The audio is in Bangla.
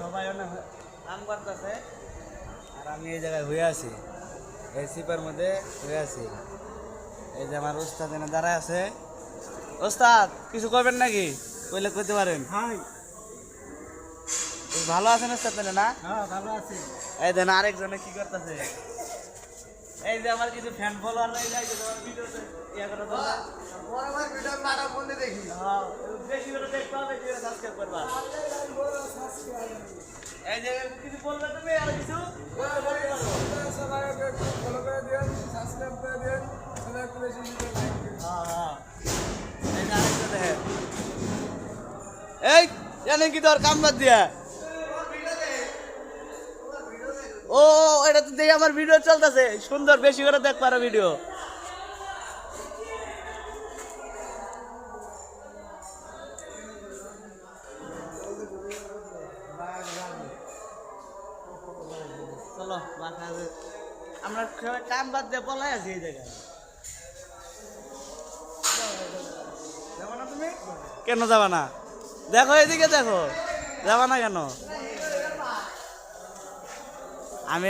সবাই অনেক কাম করতেছে আর আমি এই জায়গায় হয়ে আছি, এই সিপার মধ্যে হয়ে আছি। এই যে আমার ওস্তাদ এনে দাঁড়ায় আছে। ওস্তাদ কিছু করবেন নাকি? কইলে করতে পারেন। ভালো আছেন ওস্তাদ তাহলে না? হ্যাঁ ভালো আছি। এই দেন আরেকজনে কি করতেছে, এই যে আমার কিছু ফ্যান ফলোয়ার রয়ে যায় তোমার ভিডিওতে ইয়া করে তোমরা বড় ভাই ভিডিও মারা বন্ধে দেখি। হ্যাঁ বেশি করে দেখতে হবে, বেশি করে সাবস্ক্রাইব করবা। এই যে কিছু বলবে তুমি আর কিছু সবাই একটু ফলো করে দিন, সাবস্ক্রাইব করে দিন, সবাই একটু বেশি ভিডিও লাইক দিন। হ্যাঁ হ্যাঁ এই যে আরেকটা দেখেন, এই জানেন কি তোর কাম বাদ দিয়া ও এটা তো দেখি আমার ভিডিও চলতেছে সুন্দর, বেশি করে দেখ পারো ভিডিও। চলো আমরা কাম বাদ দিয়ে পলাই আছি এই জায়গায়। যাবা না তুমি? কেন যাবা না? দেখো এদিকে দেখো, যাবা না কেন? আমি